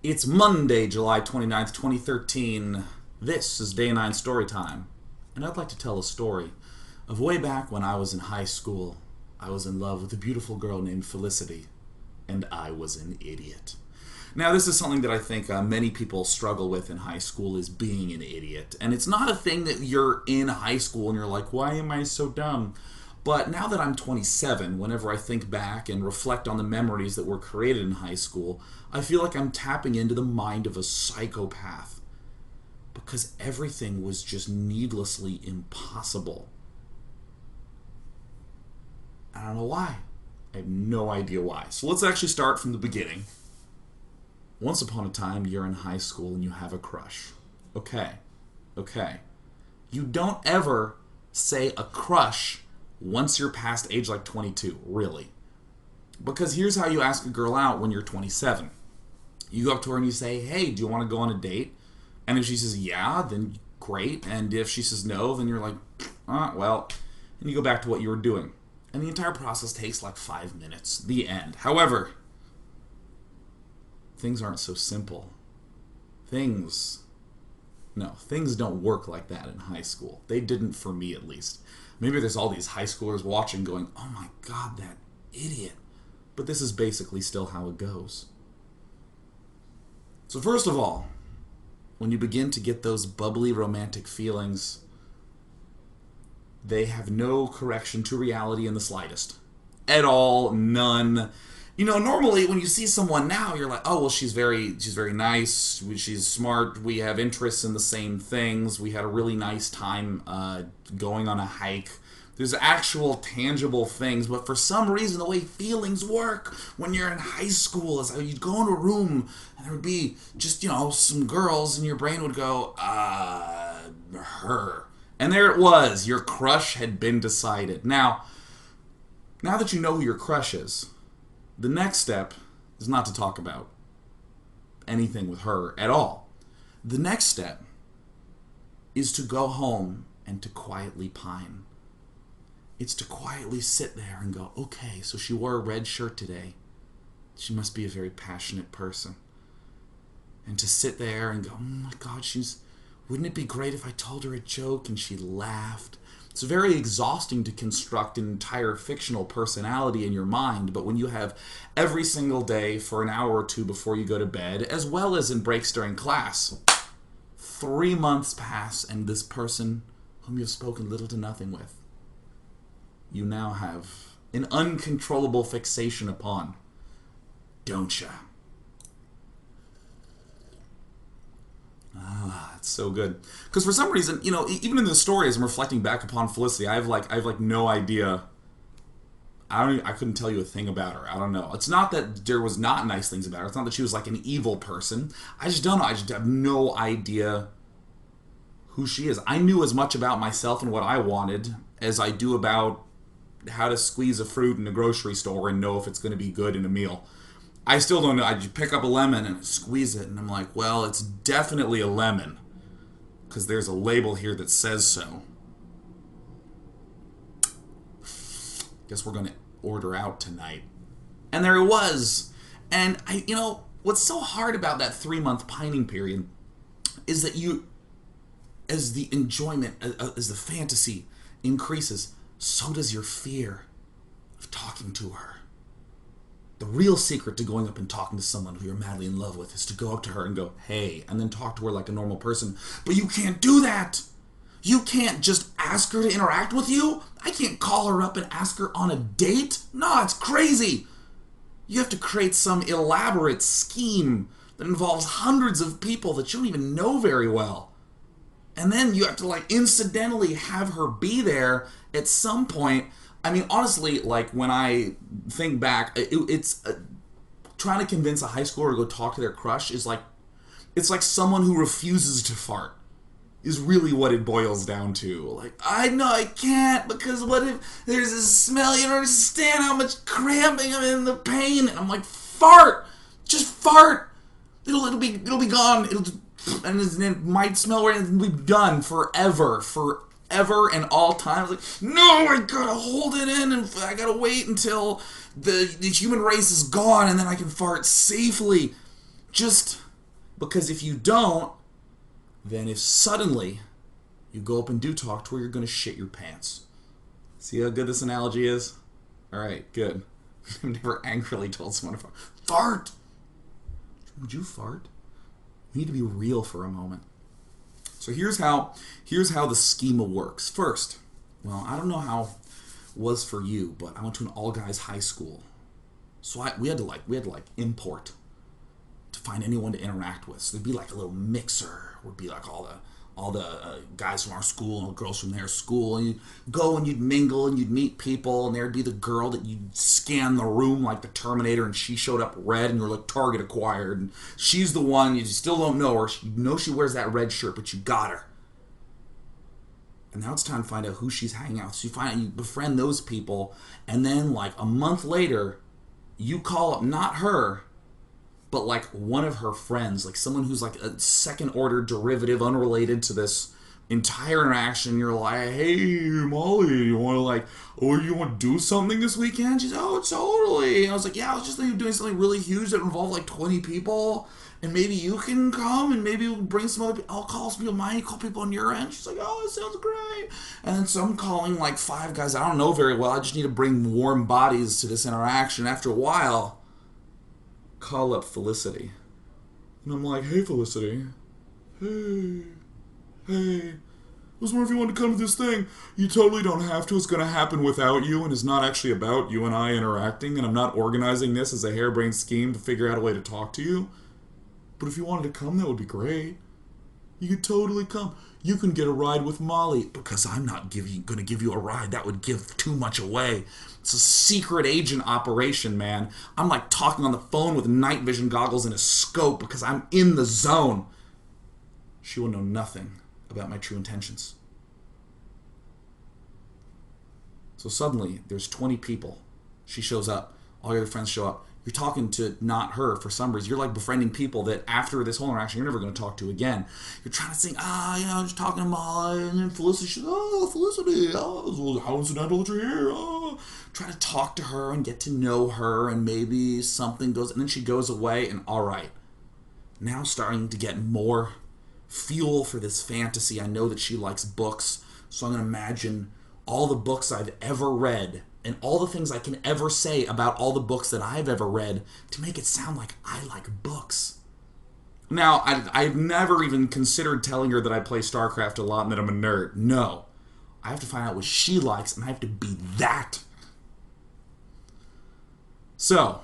It's Monday, July 29th, 2013. This is Day 9 Storytime. And I'd like to tell a story of way back when I was in high school. I was in love with a beautiful girl named Felicity, and I was an idiot. Now, this is something that I think many people struggle with in high school, is being an idiot. And it's not a thing that you're in high school and you're like, why am I so dumb? But now that I'm 27, whenever I think back and reflect on the memories that were created in high school, I feel like I'm tapping into the mind of a psychopath. Because everything was just needlessly impossible. I don't know why. I have no idea why. So let's actually start from the beginning. Once upon a time, you're in high school and you have a crush. Okay. You don't ever say a crush once you're past age like 22, really. Because here's how you ask a girl out when you're 27. You go up to her and you say, hey, do you want to go on a date? And if she says yeah, then great. And if she says no, then you're like, well. And you go back to what you were doing. And the entire process takes like 5 minutes. The end. However, things aren't so simple. Things don't work like that in high school. They didn't for me, at least. Maybe there's all these high schoolers watching going, oh my god, that idiot. But this is basically still how it goes. So first of all, when you begin to get those bubbly romantic feelings, they have no correction to reality in the slightest. At all, none. You know, normally when you see someone now, you're like, oh, well, she's very nice, she's smart, we have interests in the same things, we had a really nice time going on a hike. There's actual tangible things, but for some reason the way feelings work when you're in high school is you'd go in a room and there would be just, some girls and your brain would go, her. And there it was, your crush had been decided. Now that you know who your crush is, the next step is not to talk about anything with her at all. The next step is to go home and to quietly pine. It's to quietly sit there and go, okay, so she wore a red shirt today. She must be a very passionate person. And to sit there and go, oh my god, wouldn't it be great if I told her a joke and she laughed? It's very exhausting to construct an entire fictional personality in your mind, but when you have every single day for an hour or two before you go to bed, as well as in breaks during class, 3 months pass and this person whom you've spoken little to nothing with, you now have an uncontrollable fixation upon, don't ya? It's so good. Because for some reason, even in the story, as I'm reflecting back upon Felicity, I have no idea. I couldn't tell you a thing about her. I don't know. It's not that there was not nice things about her. It's not that she was like an evil person. I just don't know. I just have no idea who she is. I knew as much about myself and what I wanted as I do about how to squeeze a fruit in a grocery store and know if it's going to be good in a meal. I still don't know. I just pick up a lemon and squeeze it, and I'm like, well, it's definitely a lemon, because there's a label here that says so. Guess we're going to order out tonight. And there it was. And what's so hard about that 3-month pining period is that as the enjoyment, as the fantasy increases, so does your fear of talking to her. The real secret to going up and talking to someone who you're madly in love with is to go up to her and go, hey, and then talk to her like a normal person. But you can't do that. You can't just ask her to interact with you. I can't call her up and ask her on a date. No, it's crazy. You have to create some elaborate scheme that involves hundreds of people that you don't even know very well. And then you have to incidentally have her be there at some point. I mean, honestly, when I think back, it's trying to convince a high schooler to go talk to their crush is it's like someone who refuses to fart is really what it boils down to. I know I can't, because what if there's a smell? You don't understand how much cramping I'm in, the pain. And I'm like, fart! Just fart! It'll be gone. And it might smell right, and it'll be done forever. Ever and all time. No, I gotta hold it in, and I gotta wait until the human race is gone, and then I can fart safely. Just Because if you don't, then if suddenly you go up and do talk to her, you're going to shit your pants. See how good this analogy is? Alright, good. I've never angrily told someone to fart. Would you fart? You need to be real for a moment. So here's how the schema works. First, well, I don't know how it was for you, but I went to an all-guys high school. So we had to import to find anyone to interact with. So there'd be like a little mixer. Would be like all the guys from our school and the girls from their school, and you'd go and you'd mingle and you'd meet people, and there'd be the girl that you'd scan the room like the Terminator, and she showed up red, and you're like, target acquired, and she's the one, you still don't know her, you know she wears that red shirt, but you got her. And now it's time to find out who she's hanging out with. So you befriend those people, and then like a month later, you call up not her, but like one of her friends, like someone who's like a second order derivative unrelated to this entire interaction. You're like, hey Molly, you want to do something this weekend? She's, oh, totally. And I was like, yeah, I was just thinking of doing something really huge that involved like 20 people, and maybe you can come, and maybe we'll bring some other people. I'll call some people of mine, you call people on your end. She's like, oh, that sounds great. And then so I'm calling like 5 guys I don't know very well. I just need to bring warm bodies to this interaction. After a while, call up Felicity. And I'm like, hey Felicity. Hey. I was wondering if you want to come to this thing. You totally don't have to. It's going to happen without you, and it's not actually about you and I interacting, and I'm not organizing this as a harebrained scheme to figure out a way to talk to you. But if you wanted to come, that would be great. You could totally come. You can get a ride with Molly, because I'm not going to give you a ride. That would give too much away. It's a secret agent operation, man. I'm like talking on the phone with night vision goggles and a scope because I'm in the zone. She will know nothing about my true intentions. So suddenly, there's 20 people. She shows up. All your other friends show up. You're talking to not her for some reason. You're like befriending people that after this whole interaction you're never going to talk to again. You're trying to think, I'm just talking to Molly, and then Felicity, she's, Felicity, how incidental that you're here. Try to talk to her and get to know her, and maybe something goes, and then she goes away, and all right. Now starting to get more fuel for this fantasy. I know that she likes books, so I'm going to imagine all the books I've ever read and all the things I can ever say about all the books that I've ever read to make it sound like I like books. Now, I've never even considered telling her that I play StarCraft a lot and that I'm a nerd. No. I have to find out what she likes, and I have to be that. So,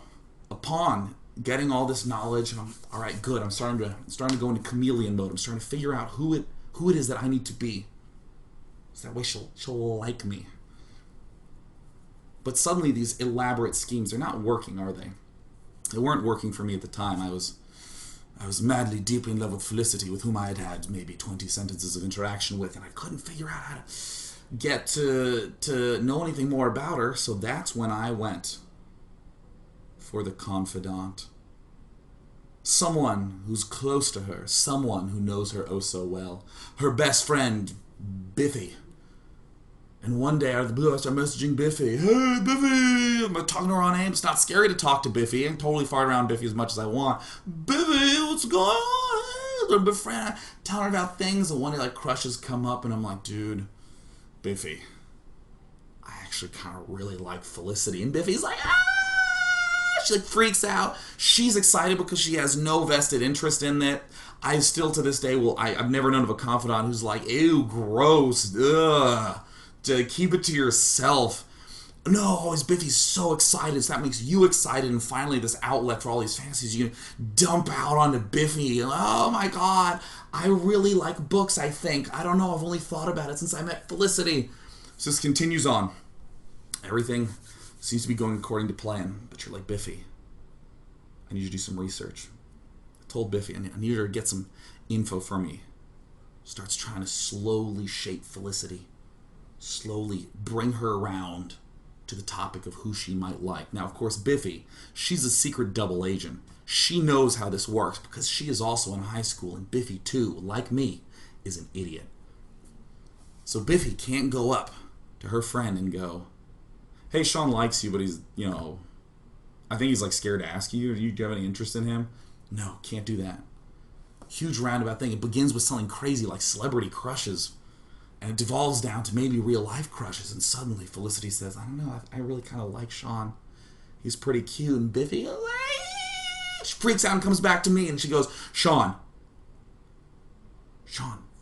upon getting all this knowledge, and I'm, all right, good, I'm starting to go into chameleon mode. I'm starting to figure out who it is that I need to be. So that way she'll like me. But suddenly these elaborate schemes, they're not working, are they? They weren't working for me at the time. I was madly, deeply in love with Felicity, with whom I had had maybe 20 sentences of interaction with, and I couldn't figure out how to get to know anything more about her, so that's when I went for the confidant. Someone who's close to her, someone who knows her oh so well. Her best friend, Biffy. And one day out of the blue, I start messaging Biffy. Hey, Biffy! I'm talking to her on AIM. It's not scary to talk to Biffy. I can totally fart around Biffy as much as I want. Biffy, what's going on? Hey, befriend. Tell her about things, and one day, like, crushes come up, and I'm like, dude, Biffy, I actually kind of really like Felicity. And Biffy's like, ah! She, like, freaks out. She's excited because she has no vested interest in it. I still, to this day, I've never known of a confidant who's like, ew, gross, ugh. To keep it to yourself. No, always Biffy's so excited, so that makes you excited, and finally this outlet for all these fantasies you dump out onto Biffy. Oh my god, I really like books, I think. I don't know, I've only thought about it since I met Felicity. So this continues on. Everything seems to be going according to plan, but you're like, Biffy, I need you to do some research. I told Biffy, I need her to get some info for me. Starts trying to slowly shape Felicity. Slowly bring her around to the topic of who she might like. Now, of course, Biffy, she's a secret double agent. She knows how this works because she is also in high school, and Biffy, too, like me, is an idiot. So Biffy can't go up to her friend and go, hey, Sean likes you, but he's, I think he's like scared to ask you. Do you have any interest in him? No, can't do that. huge roundabout thing. It begins with something crazy like celebrity crushes, and it devolves down to maybe real life crushes. And suddenly Felicity says, I don't know, I really kind of like Sean. He's pretty cute. And Biffy, she freaks out and comes back to me, and she goes, Sean,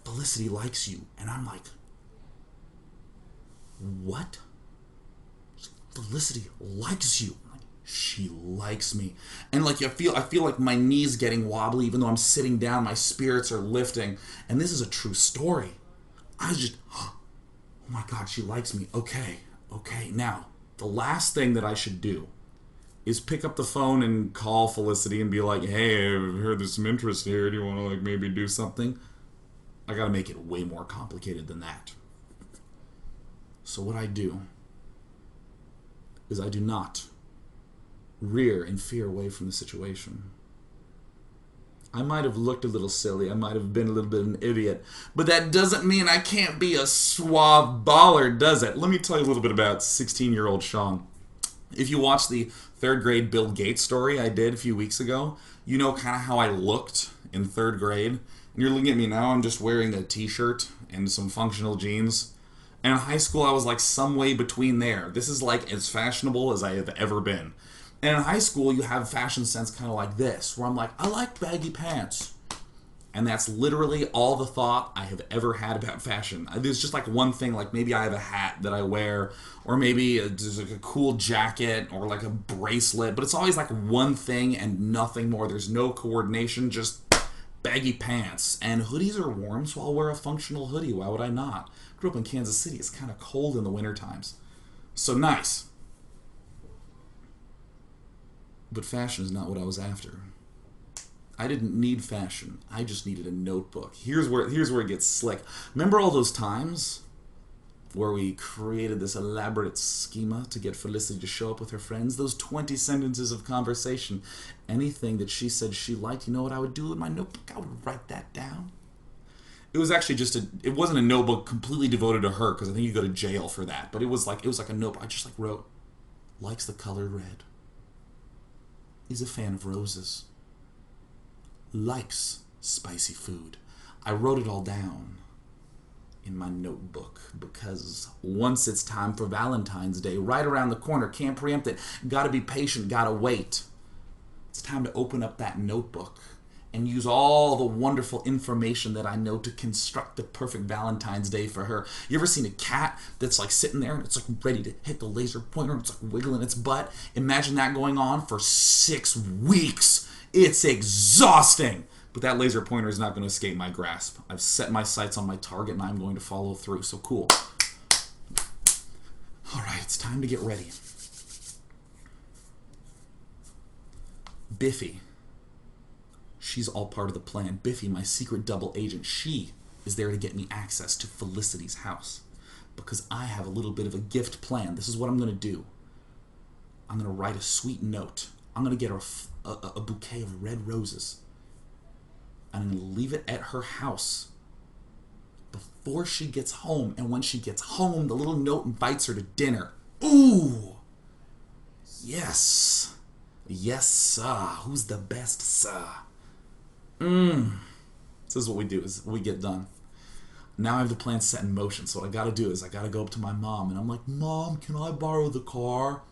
Felicity likes you. And I'm like, what? Felicity likes you. I'm like, she likes me. And like I feel like my knees getting wobbly even though I'm sitting down, my spirits are lifting. And this is a true story. I just, oh my God, she likes me. Okay. Now, the last thing that I should do is pick up the phone and call Felicity and be like, hey, I've heard there's some interest here. Do you want to like maybe do something? I gotta make it way more complicated than that. So what I do is I do not rear in fear away from the situation. I might have looked a little silly. I might have been a little bit of an idiot. But that doesn't mean I can't be a suave baller, does it? Let me tell you a little bit about 16-year-old Sean. If you watch the third grade Bill Gates story I did a few weeks ago, you know kind of how I looked in third grade. And you're looking at me now, I'm just wearing a t-shirt and some functional jeans. And in high school, I was like some way between there. This is like as fashionable as I have ever been. And in high school, you have fashion sense kind of like this, where I'm like, I like baggy pants. And that's literally all the thought I have ever had about fashion. There's just like one thing, like maybe I have a hat that I wear, or maybe there's like a cool jacket, or like a bracelet, but it's always like one thing and nothing more. There's no coordination, just baggy pants. And hoodies are warm, so I'll wear a functional hoodie. Why would I not? Grew up in Kansas City. It's kind of cold in the winter times. So nice. But fashion is not what I was after. I didn't need fashion. I just needed a notebook. Here's where it gets slick. Remember all those times where we created this elaborate schema to get Felicity to show up with her friends? Those 20 sentences of conversation. Anything that she said she liked, you know what I would do with my notebook? I would write that down. It was actually it wasn't a notebook completely devoted to her, because I think you go to jail for that. But it was like a notebook. I just like wrote, likes the color red. Is a fan of roses. Likes spicy food. I wrote it all down in my notebook, because once it's time for Valentine's Day, right around the corner, can't preempt it, gotta be patient, gotta wait. It's time to open up that notebook and use all the wonderful information that I know to construct the perfect Valentine's Day for her. You ever seen a cat that's like sitting there and it's like ready to hit the laser pointer and it's like wiggling its butt? Imagine that going on for 6 weeks. It's exhausting. But that laser pointer is not going to escape my grasp. I've set my sights on my target and I'm going to follow through. So cool. All right, it's time to get ready. Biffy. She's all part of the plan. Biffy, my secret double agent, she is there to get me access to Felicity's house. Because I have a little bit of a gift plan. This is what I'm going to do. I'm going to write a sweet note. I'm going to get her a bouquet of red roses. I'm going to leave it at her house before she gets home. And when she gets home, the little note invites her to dinner. Ooh! Yes. Yes, sir. Who's the best, sir? This is what we do, is we get done. Now I have the plan set in motion, so what I gotta do is I gotta go up to my mom, and I'm like, Mom, can I borrow the car?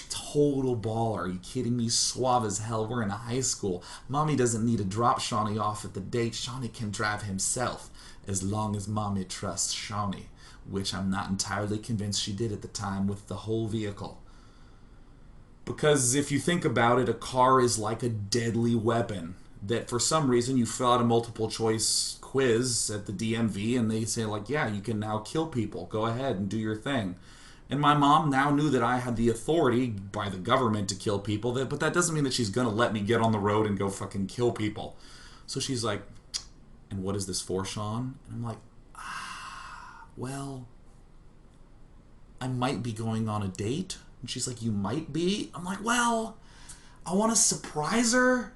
Total baller. Are you kidding me? Suave as hell. We're in high school. Mommy doesn't need to drop Shawnee off at the date. Shawnee can drive himself, as long as Mommy trusts Shawnee, which I'm not entirely convinced she did at the time with the whole vehicle. Because if you think about it, a car is like a deadly weapon that for some reason you fill out a multiple choice quiz at the DMV and they say like, yeah, you can now kill people. Go ahead and do your thing. And my mom now knew that I had the authority by the government to kill people, but that doesn't mean that she's going to let me get on the road and go fucking kill people. So she's like, and what is this for, Sean? And I'm like, well, I might be going on a date. And she's like, you might be? I'm like, well, I want to surprise her,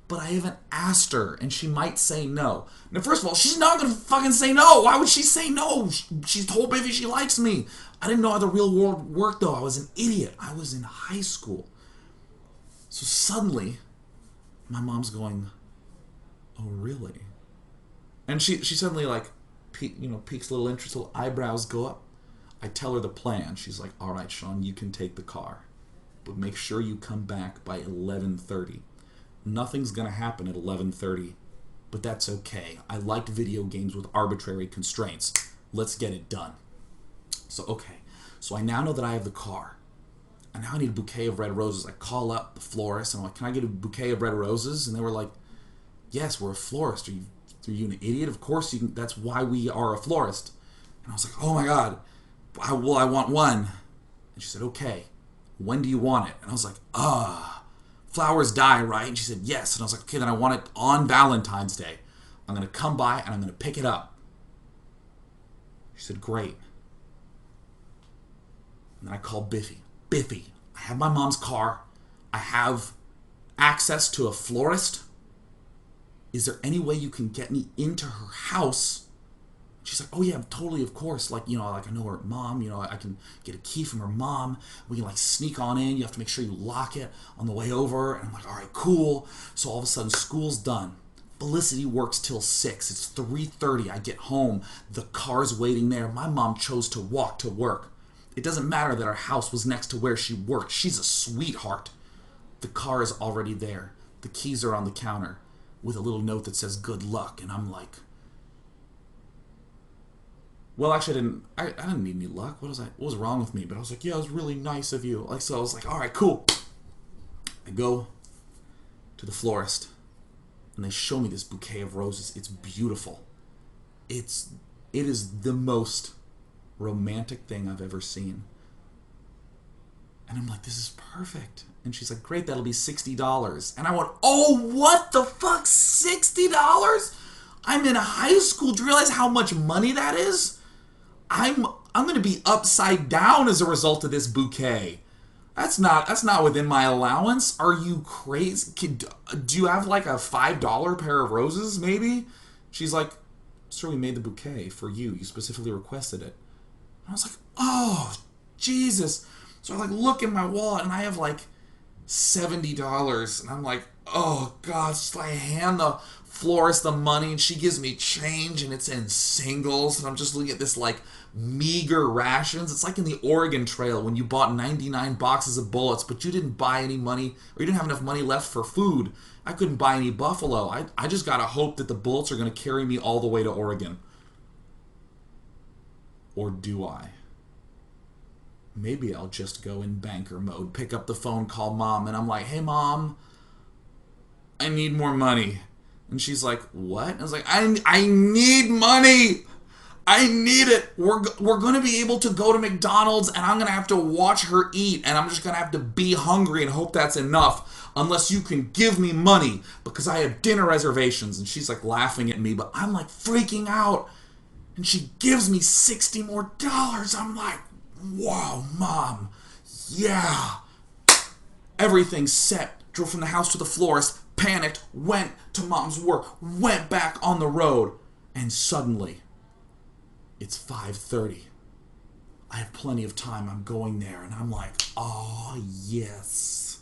but I haven't asked her, and she might say no. Now, first of all, she's not going to fucking say no. Why would she say no? She's told Biffy she likes me. I didn't know how the real world worked, though. I was an idiot. I was in high school. So suddenly, my mom's going, Oh, really? And she suddenly like, peeks a little interest, little eyebrows go up. I tell her the plan. She's like, all right, Sean, you can take the car, but make sure you come back by 11:30. Nothing's gonna happen at 11:30, but that's okay. I liked video games with arbitrary constraints. Let's get it done. So okay, so I now know that I have the car. And now I need a bouquet of red roses. I call up the florist and I'm like, can I get a bouquet of red roses? And they were like, yes, we're a florist. Are you an idiot? Of course you can. That's why we are a florist. And I was like, oh my God. I want one. And she said, okay. When do you want it? And I was like, flowers die, right? And she said, yes. And I was like, okay, then I want it on Valentine's Day. I'm going to come by and I'm going to pick it up. She said, great. And then I called Biffy. Biffy, I have my mom's car. I have access to a florist. Is there any way you can get me into her house? She's like, oh yeah, totally, of course. Like, like I know her mom, I can get a key from her mom. We can like sneak on in. You have to make sure you lock it on the way over. And I'm like, all right, cool. So all of a sudden school's done. Felicity works till 6. It's 3:30. I get home. The car's waiting there. My mom chose to walk to work. It doesn't matter that our house was next to where she worked. She's a sweetheart. The car is already there. The keys are on the counter with a little note that says good luck. And I'm like, well, actually, I didn't need any luck. What was wrong with me? But I was like, yeah, it was really nice of you. Like, so I was like, all right, cool. I go to the florist and they show me this bouquet of roses. It's beautiful. It is the most romantic thing I've ever seen. And I'm like, this is perfect. And she's like, great, that'll be $60. And I went, oh, what the fuck, $60? I'm in high school. Do you realize how much money that is? I'm gonna be upside down as a result of this bouquet. That's not within my allowance. Are you crazy? Do you have like a $5 pair of roses, maybe? She's like, sir, we made the bouquet for you. You specifically requested it. And I was like, oh, Jesus. So I like look in my wallet and I have like $70. And I'm like, oh God. So I hand the florist the money and she gives me change and it's in singles. And I'm just looking at this like meager rations. It's like in the Oregon Trail when you bought 99 boxes of bullets, but you didn't buy any money or you didn't have enough money left for food. I couldn't buy any buffalo. I just gotta hope that the bullets are gonna carry me all the way to Oregon. Or do I? Maybe I'll just go in banker mode, pick up the phone, call mom, and I'm like, hey mom, I need more money. And she's like, what? And I was like, I need money. I need it. We're going to be able to go to McDonald's and I'm going to have to watch her eat and I'm just going to have to be hungry and hope that's enough unless you can give me money because I have dinner reservations. And she's like laughing at me, but I'm like freaking out. And she gives me $60 more. I'm like, wow, mom. Yeah. Everything's set. Drove from the house to the florist, panicked, went to mom's work, went back on the road, and suddenly, it's 5:30. I have plenty of time. I'm going there, and I'm like, oh, yes.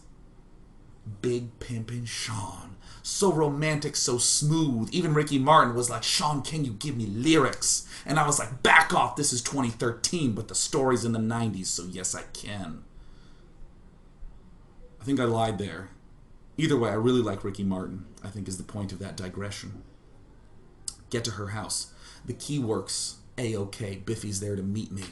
Big Pimpin' Sean. So romantic, so smooth. Even Ricky Martin was like, Sean, can you give me lyrics? And I was like, back off, this is 2013, but the story's in the 90s, so yes, I can. I think I lied there. Either way, I really like Ricky Martin, I think is the point of that digression. Get to her house. The key works. A-OK. Biffy's there to meet me.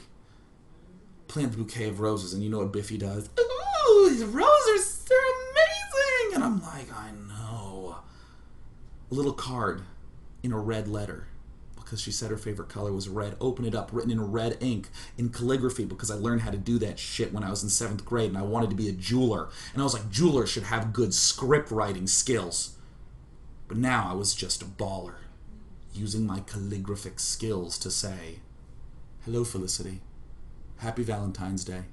Plant the bouquet of roses, and you know what Biffy does? Ooh, these roses are amazing! And I'm like, I know. A little card in a red letter, because she said her favorite color was red. Open it up, written in red ink, in calligraphy, because I learned how to do that shit when I was in 7th grade, and I wanted to be a jeweler. And I was like, jewelers should have good script writing skills. But now I was just a baller, using my calligraphic skills to say, hello, Felicity. Happy Valentine's Day.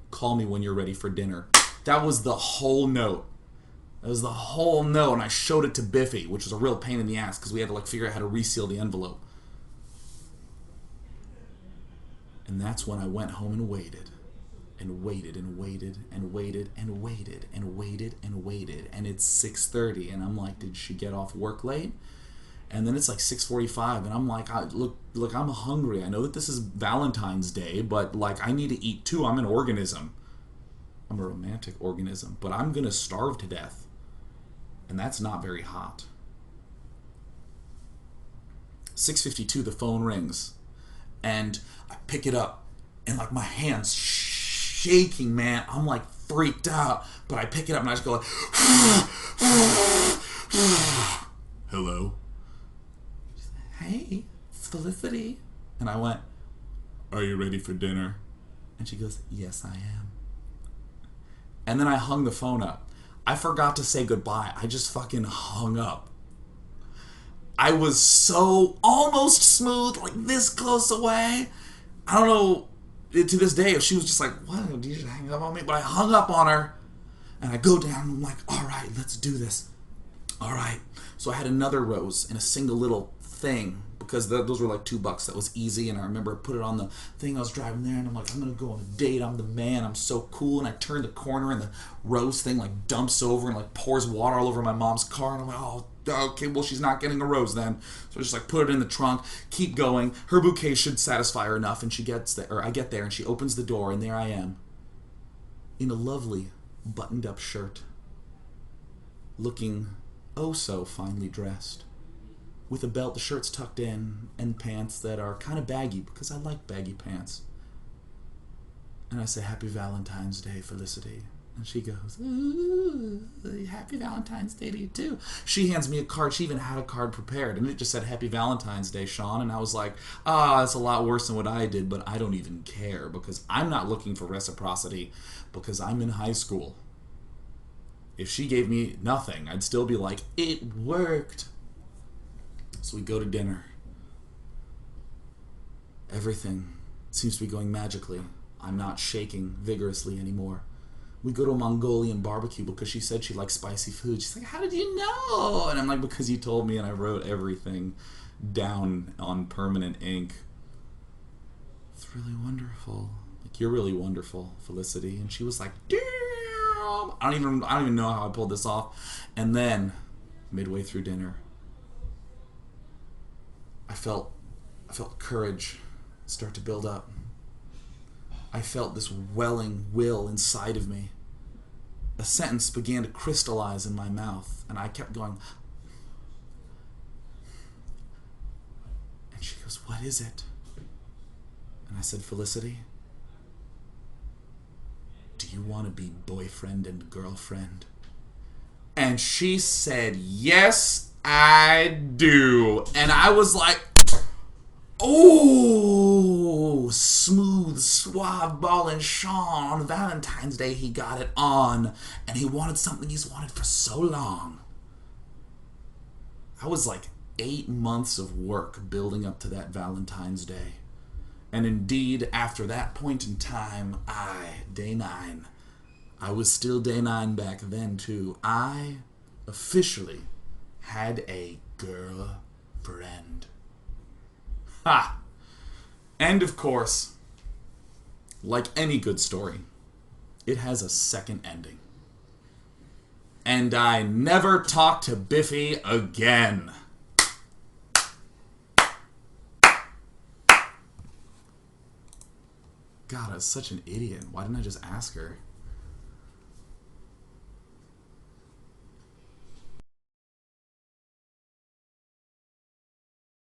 Call me when you're ready for dinner. That was the whole note. That was the whole note, and I showed it to Biffy, which was a real pain in the ass, because we had to figure out how to reseal the envelope. And that's when I went home and waited. and waited and waited and waited and waited and waited and waited, and it's 6:30, and I'm like, did she get off work late? And then it's like 6:45, and I'm like, look, I'm hungry. I know that this is Valentine's Day, but like I need to eat too. I'm an organism. I'm a romantic organism, but I'm gonna starve to death, and that's not very hot. 6:52, the phone rings, and I pick it up, and like my hands shaking, man. I'm like freaked out, but I pick it up and I just go like, hello. Hey, Felicity. And I went, are you ready for dinner? And she goes, yes, I am. And then I hung the phone up. I forgot to say goodbye. I just fucking hung up. I was so almost smooth, like this close away. I don't know to this day if she was just like, what, did you just hang up on me? But I hung up on her, and I go down, and I'm like, all right, let's do this. All right. So I had another rose in a single little thing, because those were like $2. That was easy, and I remember I put it on the thing. I was driving there, and I'm like, I'm going to go on a date. I'm the man. I'm so cool. And I turn the corner, and the rose thing like dumps over and like pours water all over my mom's car, and I'm like, oh, okay, well, she's not getting a rose then. So I just like put it in the trunk, keep going. Her bouquet should satisfy her enough, and she gets there, or I get there, and she opens the door, and there I am in a lovely buttoned up shirt, looking oh so finely dressed, with a belt, the shirt's tucked in, and pants that are kind of baggy, because I like baggy pants. And I say, happy Valentine's Day, Felicity. And she goes, ooh, happy Valentine's Day to you too. She hands me a card. She even had a card prepared, and it just said, happy Valentine's Day, Sean. And I was like, that's a lot worse than what I did, but I don't even care, because I'm not looking for reciprocity, because I'm in high school. If she gave me nothing, I'd still be like, it worked. So we go to dinner. Everything seems to be going magically. I'm not shaking vigorously anymore. We go to a Mongolian barbecue because she said she likes spicy food. She's like, how did you know? And I'm like, because you told me, and I wrote everything down on permanent ink. It's really wonderful. Like, you're really wonderful, Felicity. And she was like, damn. I don't even know how I pulled this off. And then, midway through dinner, I felt courage start to build up. I felt this welling will inside of me. A sentence began to crystallize in my mouth, and I kept going. And she goes, what is it? And I said, Felicity, do you want to be boyfriend and girlfriend? And she said, yes, I do. And I was like, oh, smooth, suave ball and Sean. On Valentine's Day, he got it on. And he wanted something he's wanted for so long. I was like 8 months of work building up to that Valentine's Day. And indeed, after that point in time, day 9, I was still day 9 back then too, I officially had a girlfriend. Ha! And of course, like any good story, it has a second ending. And I never talked to Biffy again. God, I was such an idiot. Why didn't I just ask her?